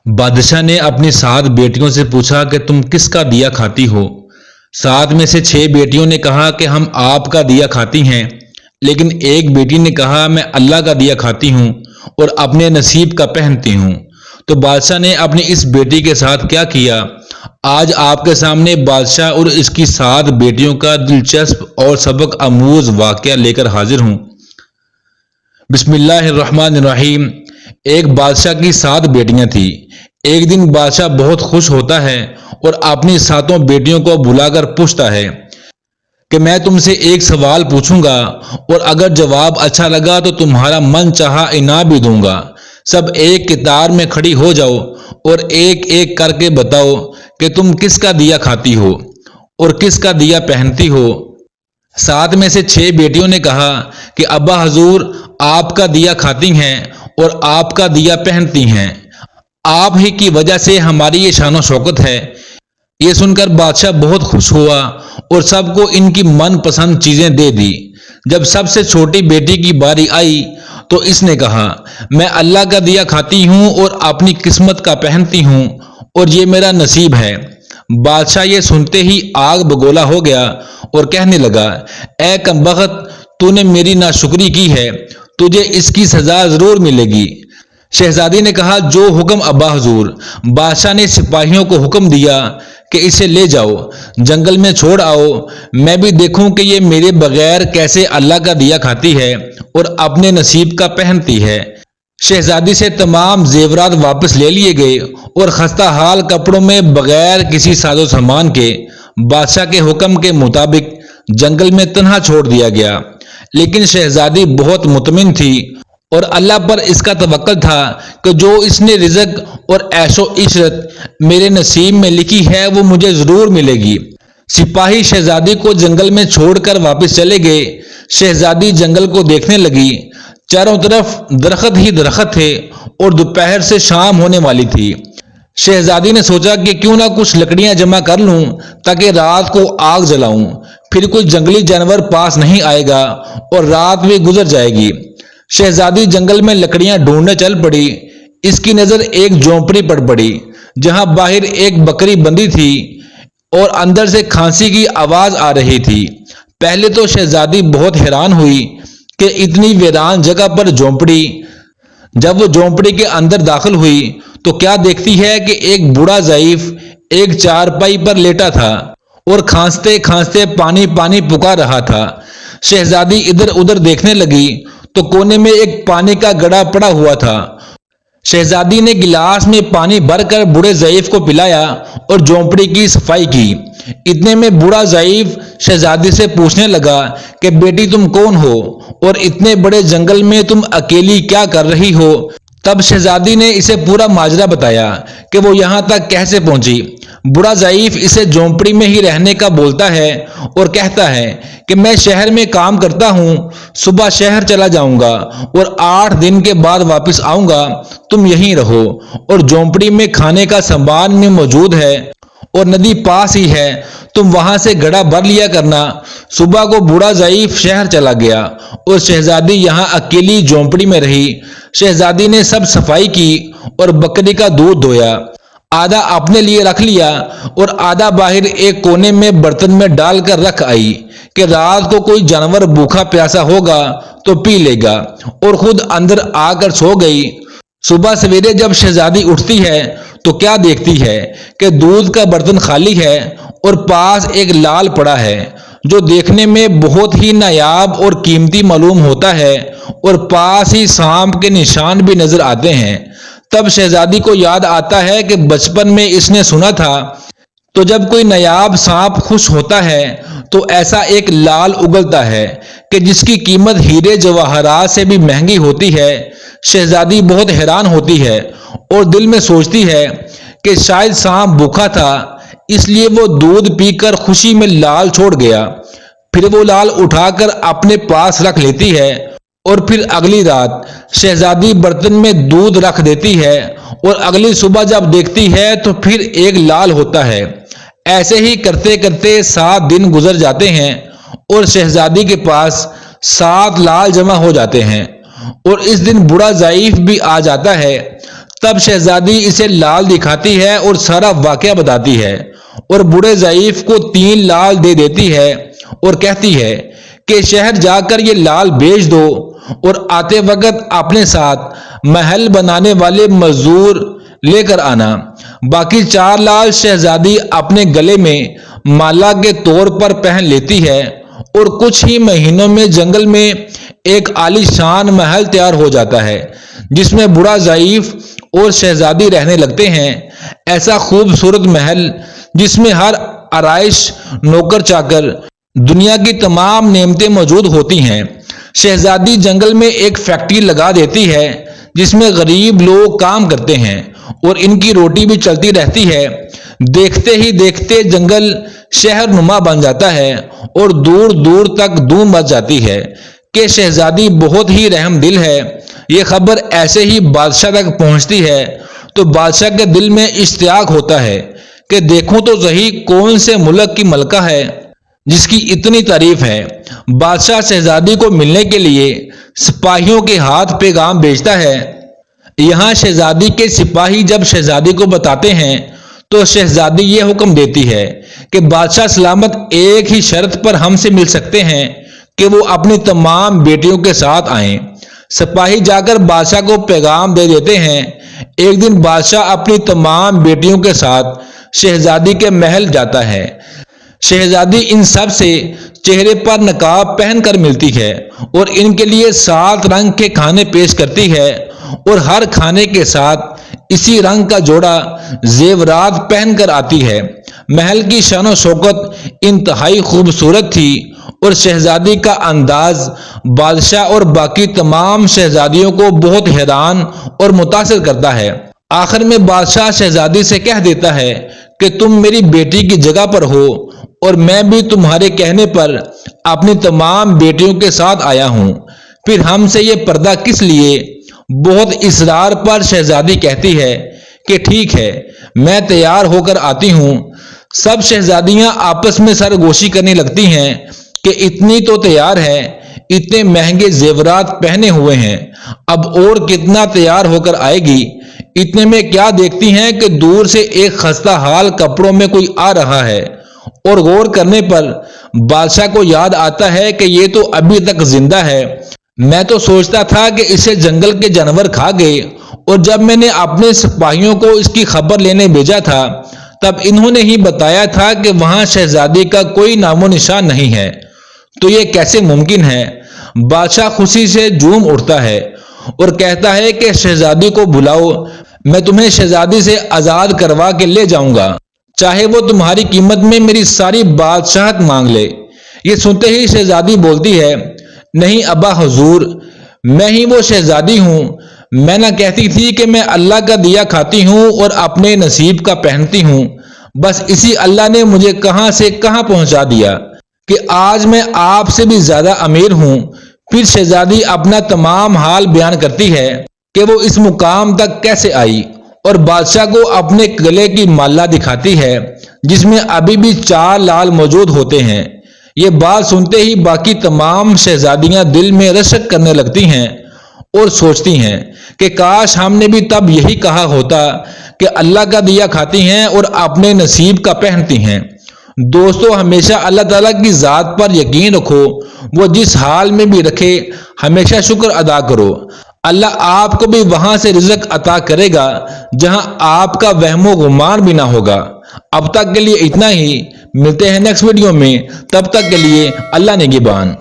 बादशाह ने अपनी 7 बेटियों से पूछा कि तुम किसका दिया खाती हो। 7 में से 6 बेटियों ने कहा कि हम आपका दिया खाती हैं, लेकिन एक बेटी ने कहा मैं अल्लाह का दिया खाती हूँ और अपने नसीब का पहनती हूँ। तो बादशाह ने अपनी इस बेटी के साथ क्या किया, आज आपके सामने बादशाह और इसकी 7 बेटियों का दिलचस्प और सबक आमूज वाकया लेकर हाजिर हूँ। बिस्मिल्लाहिर्रहमानिर्रहीम। एक बादशाह की 7 बेटियां थी। एक दिन बादशाह बहुत खुश होता है और अपनी 7 बेटियों को बुलाकर पूछता है कि मैं तुमसे एक सवाल पूछूंगा और अगर जवाब अच्छा लगा तो तुम्हारा मन चाहा इनाम भी दूंगा। सब एक कतार में खड़ी हो जाओ और एक एक करके बताओ कि तुम किसका दिया खाती हो और किसका दिया पहनती हो। 7 में से 6 बेटियों ने कहा कि अब्बा हजूर, आपका दिया खाती हैं और आपका दिया पहनती हैं। आप ही की वजह से हमारी ये शान शौकत है। ये सुनकर बादशाह बहुत खुश हुआ और सबको इनकी मनपसंद चीजें दे दी। जब सबसे छोटी बेटी की बारी आई तो इसने कहा मैं अल्लाह का दिया खाती हूँ और अपनी किस्मत का पहनती हूँ और ये मेरा नसीब है। बादशाह ये सुनते ही आग बगोला हो गया और कहने लगा, ऐ कमबख्त, तूने मेरी नाशुक्री की है, तुझे इसकी सजा जरूर मिलेगी। शहजादी ने कहा, जो हुक्म अब्बा हुजूर। बादशाह ने सिपाहियों को हुक्म दिया कि इसे ले जाओ, जंगल में छोड़ आओ, मैं भी देखूं कि ये मेरे बगैर कैसे अल्लाह का दिया खाती है और अपने नसीब का पहनती है। शहजादी से तमाम जेवरात वापस ले लिए गए और खस्ता हाल कपड़ों में बगैर किसी साजो सामान के बादशाह के हुक्म के मुताबिक जंगल में तन्हा छोड़ दिया गया। लेकिन शहजादी बहुत मुतमिन थी और अल्लाह पर इसका तवक्कल था कि जो इसने रिज़्क और ऐशो इशरत मेरे नसीब में लिखी है वो मुझे जरूर मिलेगी। सिपाही शहजादी को जंगल में छोड़कर वापस चले गए। शहजादी जंगल को देखने लगी। चारों तरफ दरख्त ही दरख्त थे और दोपहर से शाम होने वाली थी। शहजादी ने सोचा कि क्यों ना कुछ लकड़ियां जमा कर लूं ताकि रात को आग जलाऊं, फिर कोई जंगली जानवर पास नहीं आएगा और रात भी गुजर जाएगी। शहजादी जंगल में लकड़ियां ढूंढने चल पड़ी। इसकी नजर एक झोंपड़ी पर पड़ी जहां बाहर एक बकरी बंधी थी और अंदर से खांसी की आवाज आ रही थी। पहले तो शहजादी बहुत हैरान हुई कि इतनी वीरान जगह पर झोंपड़ी। जब वो झोंपड़ी के अंदर दाखिल हुई तो क्या देखती है कि एक बूढ़ा ज़ईफ एक चारपाई पर लेटा था और खांसते खांसते पानी पानी पुकार रहा था। शहजादी इधर उधर देखने लगी तो कोने में एक पानी का गड़ा पड़ा हुआ था। शहजादी ने गिलास में पानी भरकर बूढ़े ज़ईफ को पिलाया और झोंपड़ी की सफाई की। इतने में बूढ़ा ज़ईफ शहजादी से पूछने लगा कि बेटी तुम कौन हो और इतने बड़े जंगल में तुम अकेली क्या कर रही हो। तब शहजादी ने इसे पूरा माजरा बताया कि वो यहाँ तक कैसे पहुंची। बूढ़ा ज़ईफ इसे झोंपड़ी में ही रहने का बोलता है और कहता है कि मैं शहर में काम करता हूँ, सुबह शहर चला जाऊंगा और 8 दिन के बाद वापस आऊंगा, तुम यहीं रहो और झोंपड़ी में खाने का सामान भी मौजूद है और नदी पास ही है, तुम वहां से घड़ा भर लिया करना। सुबह को बूढ़ा ज़ईफ शहर चला गया और शहजादी यहाँ अकेली झोंपड़ी में रही। शहजादी ने सब सफाई की और बकरी का दूध धोया, आधा अपने लिए रख लिया और आधा बाहर एक कोने में बर्तन में डालकर रख आई कि रात को कोई जानवर भूखा प्यासा होगा तो पी लेगा, और खुद अंदर आकर सो गई। सुबह सवेरे जब शहजादी उठती है तो क्या देखती है कि दूध का बर्तन खाली है और पास एक लाल पड़ा है जो देखने में बहुत ही नायाब और कीमती मालूम होता है और पास ही सांप के निशान भी नजर आते हैं। तब शहजादी को याद आता है कि बचपन में इसने सुना था तो जब कोई नायाब सांप खुश होता है तो ऐसा एक लाल उगलता है कि जिसकी कीमत हीरे जवाहरात से भी महंगी होती है। शहजादी बहुत हैरान होती है और दिल में सोचती है कि शायद सांप भूखा था इसलिए वो दूध पीकर खुशी में लाल छोड़ गया। फिर वो लाल उठाकर अपने पास रख लेती है और फिर अगली रात शहजादी बर्तन में दूध रख देती है और अगली सुबह जब देखती है तो फिर एक लाल होता है। ऐसे ही करते करते 7 दिन गुजर जाते हैं और शहजादी के पास 7 लाल जमा हो जाते हैं और इस दिन बूढ़ा ज़ईफ भी आ जाता है। तब शहजादी इसे लाल दिखाती है और सारा वाकया बताती है और बूढ़े ज़ईफ को 3 लाल दे देती है और कहती है कि शहर जाकर ये लाल बेच दो और आते वक्त अपने साथ महल बनाने वाले मजदूर लेकर आना। बाकी 4 लाल शहजादी अपने गले में माला के तौर पर पहन लेती है और कुछ ही महीनों में जंगल में एक आलीशान महल तैयार हो जाता है जिसमें बूढ़ा ज़ईफ और शहजादी रहने लगते हैं। ऐसा खूबसूरत महल जिसमें हर आराइश, नौकर चाकर, दुनिया की तमाम नेमतें मौजूद होती हैं। शहजादी जंगल में एक फैक्ट्री लगा देती है जिसमें गरीब लोग काम करते हैं और इनकी रोटी भी चलती रहती है। देखते ही देखते जंगल शहर नुमा बन जाता है और दूर दूर तक धूम मच जाती है कि शहजादी बहुत ही रहमदिल है। ये खबर ऐसे ही बादशाह तक पहुंचती है तो बादशाह के दिल में इश्तियाक होता है कि देखूं तो सही कौन से मुल्क की मलका है जिसकी इतनी तारीफ है। बादशाह शहजादी को मिलने के लिए सिपाहियों के हाथ पैगाम भेजता है। यहाँ शहजादी के सिपाही जब शहजादी को बताते हैं तो शहजादी ये हुक्म देती है कि बादशाह सलामत एक ही शर्त पर हमसे मिल सकते हैं कि वो अपनी तमाम बेटियों के साथ आएं। सिपाही जाकर बादशाह को पैगाम दे देते हैं। एक दिन बादशाह अपनी तमाम बेटियों के साथ शहजादी के महल जाता है। शहजादी इन सब से चेहरे पर नकाब पहनकर मिलती है और इनके लिए 7 रंग के खाने पेश करती है और हर खाने के साथ इसी रंग का जोड़ा जेवरात पहनकर आती है। महल की शान शौकत इंतहाई खूबसूरत थी और शहजादी का अंदाज बादशाह और बाकी तमाम शहजादियों को बहुत हैरान और मुतासिर करता है। आखिर में बादशाह शहजादी से कह देता है कि तुम मेरी बेटी की जगह पर हो और मैं भी तुम्हारे कहने पर अपनी तमाम बेटियों के साथ आया हूं। फिर हमसे ये पर्दा किस लिए? बहुत इसरार पर शहजादी कहती है कि ठीक है, मैं तैयार होकर आती हूं। सब शहजादियां आपस में सरगोशी करने लगती हैं कि इतनी तो तैयार है, इतने महंगे जेवरात पहने हुए हैं, अब और कितना तैयार होकर आएगी। इतने में क्या देखती हैं कि दूर से एक खस्ता हाल कपड़ों में कोई आ रहा है और गौर करने पर बादशाह को याद आता है कि ये तो अभी तक जिंदा है। मैं तो सोचता था कि इसे जंगल के जानवर खा गए और जब मैंने अपने सिपाहियों को इसकी खबर लेने भेजा था तब इन्होंने ही बताया था कि वहां शहजादी का कोई नामो निशान नहीं है। तो ये कैसे मुमकिन है? बादशाह खुशी से झूम उठता है और कहता है कि शहजादी को बुलाओ, मैं तुम्हें शहजादी से आजाद करवा के ले जाऊंगा, चाहे वो तुम्हारी कीमत में मेरी सारी बादशाहत मांग ले। ये सुनते ही शहजादी बोलती है, नहीं अब्बा हुजूर, मैं ही वो शहजादी हूँ। मैं ना कहती थी कि मैं अल्लाह का दिया खाती हूँ और अपने नसीब का पहनती हूँ। बस इसी अल्लाह ने मुझे कहां से कहां पहुंचा दिया कि आज मैं आपसे भी ज्यादा अमीर हूँ। फिर शहजादी अपना तमाम हाल बयान करती है कि वो इस मुकाम तक कैसे आई और बादशाह को अपने गले की माला दिखाती है जिसमें अभी भी 4 लाल मौजूद होते हैं। ये बात सुनते ही बाकी तमाम शहजादियां दिल में रशक करने लगती हैं और सोचती हैं कि काश हमने भी तब यही कहा होता कि अल्लाह का दिया खाती हैं और अपने नसीब का पहनती हैं। दोस्तों, हमेशा अल्लाह ताला की ज़ात पर यकीन रखो, वो जिस हाल में भी रखे हमेशा शुक्र अदा करो। अल्लाह आपको भी वहां से रिज़्क अता करेगा जहां आपका वहमो गुमान भी ना होगा। अब तक के लिए इतना ही, मिलते हैं नेक्स्ट वीडियो में, तब तक के लिए अल्लाह निगहबान।